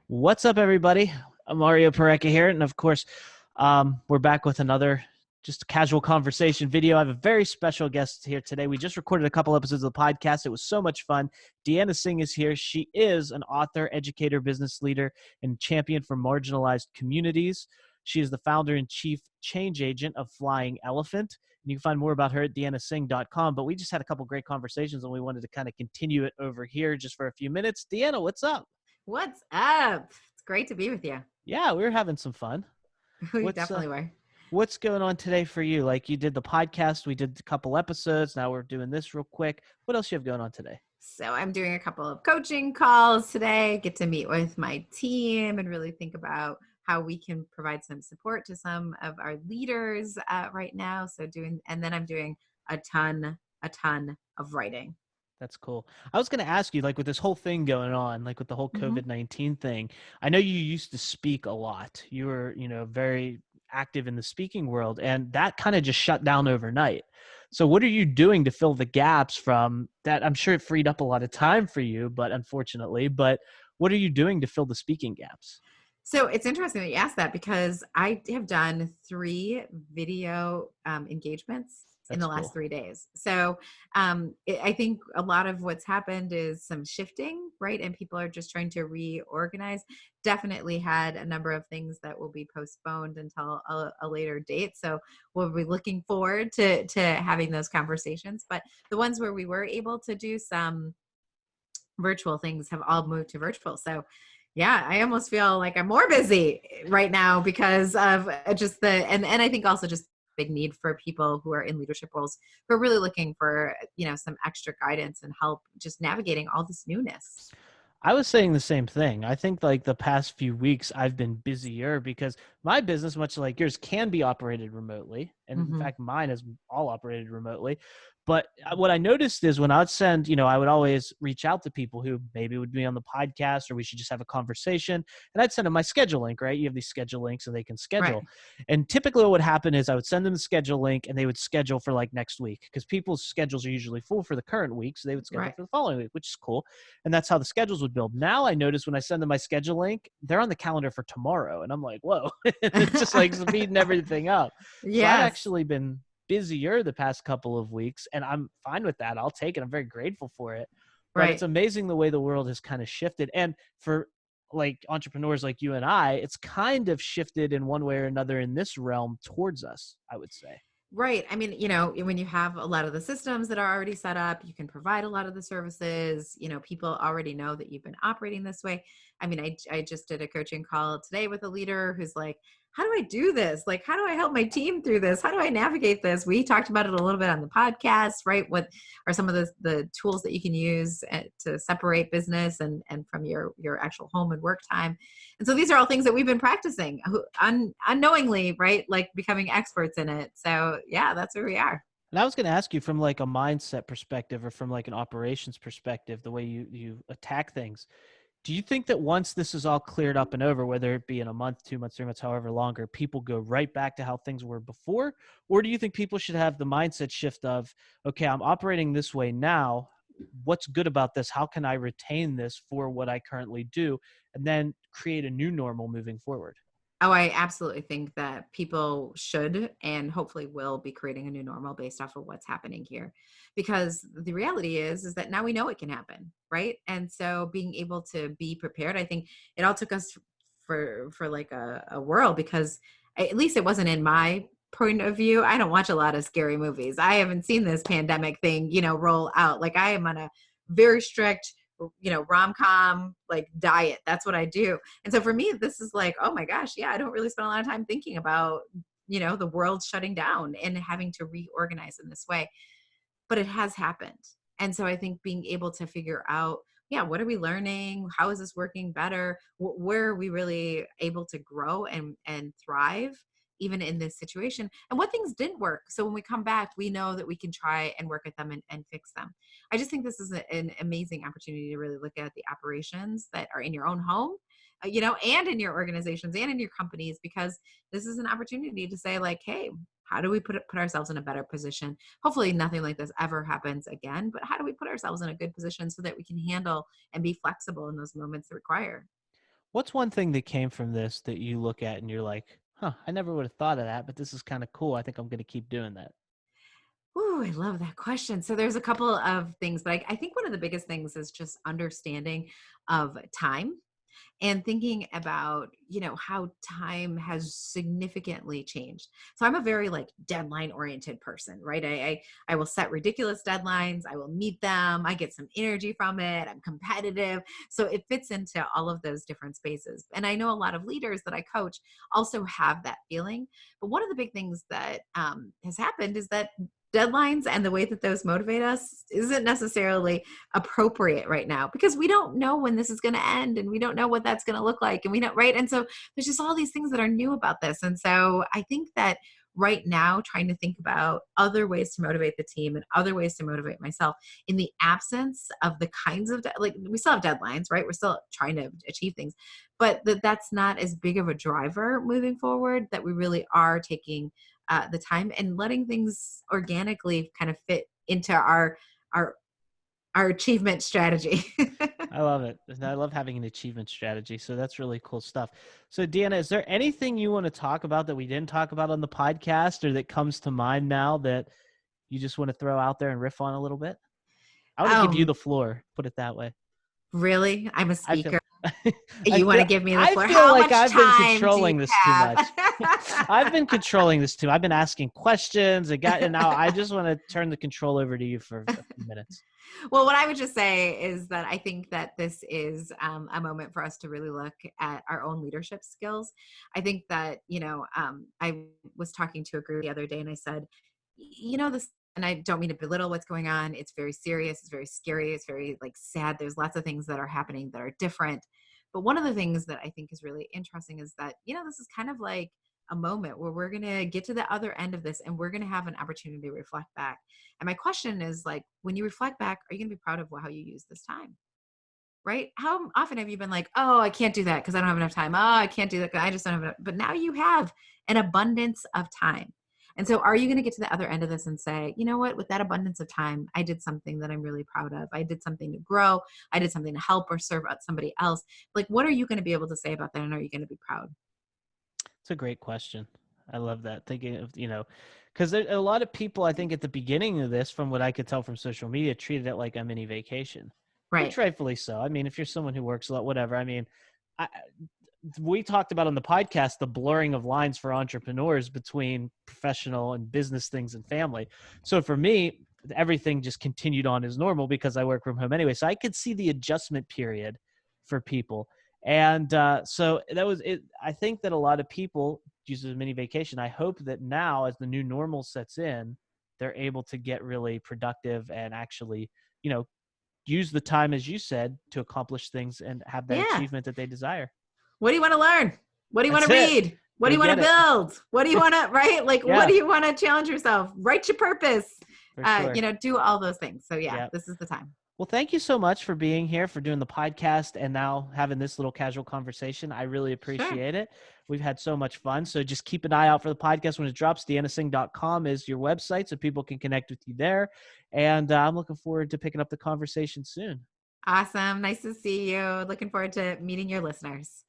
What's up, everybody? I'm Mario Pareca here, and of course, we're back with another just casual conversation video. I have a very special guest here today. We just recorded a couple episodes of the podcast. It was so much fun. Deanna Singh is here. She is an author, educator, business leader, and champion for marginalized communities. She is the founder and chief change agent of Flying Elephant. And you can find more about her at deannasingh.com. But we just had a couple great conversations, and we wanted to kind of continue it over here just for a few minutes. Deanna, what's up? What's up? It's great to be with you. Yeah, we were having some fun. We What's definitely were. what's going on today for you? Like, you did the podcast, we did a couple episodes. Now we're doing this real quick. What else you have going on today? So I'm doing a couple of coaching calls today, get to meet with my team and really think about how we can provide some support to some of our leaders right now. And then I'm doing a ton of writing. That's cool. I was going to ask you, like, with this whole thing going on, like with the whole Mhm. COVID-19 thing, I know you used to speak a lot. You were, very active in the speaking world, and that kind of just shut down overnight. So what are you doing to fill the gaps from that? I'm sure it freed up a lot of time for you, but what are you doing to fill the speaking gaps? So it's interesting that you asked that because I have done 3 video engagements in That's the last cool. 3 days. So I think a lot of what's happened is some shifting, right? And people are just trying to reorganize. Definitely had a number of things that will be postponed until a later date. So we'll be looking forward to having those conversations. But the ones where we were able to do some virtual things have all moved to virtual. So yeah, I almost feel like I'm more busy right now because of just and I think also just big need for people who are in leadership roles who are really looking for, some extra guidance and help just navigating all this newness. I was saying the same thing. I think like the past few weeks I've been busier because my business, much like yours, can be operated remotely. And in Hmm. fact, mine is all operated remotely. But what I noticed is when I'd send, I would always reach out to people who maybe would be on the podcast or we should just have a conversation. And I'd send them my schedule link, right? You have these schedule links and they can Right. schedule. And typically what would happen is I would send them the schedule link and they would schedule for like next week because people's schedules are usually full for the current week. So they would schedule Right. for the following week, which is cool. And that's how the schedules would build. Now I notice when I send them my schedule link, they're on the calendar for tomorrow. And I'm like, whoa, it's just like speeding everything up. So I've Yes. actually been busier the past couple of weeks and I'm fine with that. I'll take it. I'm very grateful for it. But it's Right. amazing the way the world has kind of shifted. And for like entrepreneurs like you and I, it's kind of shifted in one way or another in this realm towards us, I would say. Right. I mean, when you have a lot of the systems that are already set up, you can provide a lot of the services. People already know that you've been operating this way. I mean, I just did a coaching call today with a leader who's like, how do I do this? Like, how do I help my team through this? How do I navigate this? We talked about it a little bit on the podcast, right? What are some of the tools that you can use to separate business and from your actual home and work time? And so these are all things that we've been practicing unknowingly, right? Like becoming experts in it. So yeah, that's where we are. And I was going to ask you from like a mindset perspective or from like an operations perspective, the way you attack things. Do you think that once this is all cleared up and over, whether it be in a month, 2 months, 3 months, however longer, people go right back to how things were before? Or do you think people should have the mindset shift of, okay, I'm operating this way now. What's good about this? How can I retain this for what I currently do? And then create a new normal moving forward? Oh, I absolutely think that people should and hopefully will be creating a new normal based off of what's happening here. Because the reality is that now we know it can happen, right? And so being able to be prepared, I think it all took us for like a whirl because at least it wasn't in my point of view. I don't watch a lot of scary movies. I haven't seen this pandemic thing, roll out. Like I am on a very strict, rom-com like diet. That's what I do. And so for me, this is like, oh my gosh, yeah, I don't really spend a lot of time thinking about, the world shutting down and having to reorganize in this way. But it has happened. And so I think being able to figure out, yeah, what are we learning? How is this working better? Where are we really able to grow and thrive? Even in this situation, and what things didn't work. So when we come back, we know that we can try and work at them and fix them. I just think this is an amazing opportunity to really look at the operations that are in your own home, and in your organizations and in your companies, because this is an opportunity to say like, hey, how do we put ourselves in a better position? Hopefully nothing like this ever happens again, but how do we put ourselves in a good position so that we can handle and be flexible in those moments that require? What's one thing that came from this that you look at and you're like, huh, I never would have thought of that, but this is kind of cool. I think I'm going to keep doing that. Ooh, I love that question. So there's a couple of things, but I think one of the biggest things is just understanding of time and thinking about, how time has significantly changed. So I'm a very like deadline oriented person, right? I will set ridiculous deadlines. I will meet them. I get some energy from it. I'm competitive. So it fits into all of those different spaces. And I know a lot of leaders that I coach also have that feeling. But one of the big things that has happened is that deadlines and the way that those motivate us isn't necessarily appropriate right now because we don't know when this is going to end and we don't know what that's going to look like and we don't, right? And so there's just all these things that are new about this. And so I think that right now trying to think about other ways to motivate the team and other ways to motivate myself in the absence of the kinds of like we still have deadlines, right? We're still trying to achieve things, but that's not as big of a driver moving forward, that we really are taking the time and letting things organically kind of fit into our our achievement strategy. I love it. And I love having an achievement strategy. So that's really cool stuff. So Deanna, is there anything you want to talk about that we didn't talk about on the podcast or that comes to mind now that you just want to throw out there and riff on a little bit? I want to give you um the floor, put it that way. really, I'm a I feel speaker. You want to give me the I floor? feel How like much I've been time do you controlling this too have? much. I've been controlling this too. I've been asking questions and now I just want to turn the control over to you for a few minutes. Well, what I would just say is that I think that this is a moment for us to really look at our own leadership skills. I think that, I was talking to a group the other day and I said, this, and I don't mean to belittle what's going on. It's very serious. It's very scary. It's very like sad. There's lots of things that are happening that are different. But one of the things that I think is really interesting is that, this is kind of like a moment where we're going to get to the other end of this and we're going to have an opportunity to reflect back. And my question is like, when you reflect back, are you going to be proud of how you use this time? Right? How often have you been like, oh, I can't do that because I don't have enough time. Oh, I can't do that because I just don't have enough. But now you have an abundance of time. And so are you going to get to the other end of this and say, you know what, with that abundance of time, I did something that I'm really proud of. I did something to grow. I did something to help or serve out somebody else. Like, what are you going to be able to say about that? And are you going to be proud? It's a great question. I love that. Thinking of, because a lot of people, I think at the beginning of this, from what I could tell from social media, treated it like a mini vacation, which Right. rightfully so. I mean, if you're someone who works a lot, whatever. I mean, I, we talked about on the podcast the blurring of lines for entrepreneurs between professional and business things and family. So for me, everything just continued on as normal because I work from home anyway. So I could see the adjustment period for people. And so that was it. I think that a lot of people use it as a mini vacation. I hope that now, as the new normal sets in, they're able to get really productive and actually, use the time, as you said, to accomplish things and have that Yeah. achievement that they desire. What do you want to learn? What do you want That's to it. read? What do Go you want to get it. build? What do you want to, right? Like, what Yeah, do you want to challenge yourself? Write your purpose. for sure. Do all those things. So yeah, Yeah. this is the time. Well, thank you so much for being here, for doing the podcast, and now having this little casual conversation. I really Sure. appreciate it. We've had so much fun. So just keep an eye out for the podcast when it drops. DeannaSingh.com is your website, so people can connect with you there. And I'm looking forward to picking up the conversation soon. Awesome. Nice to see you. Looking forward to meeting your listeners.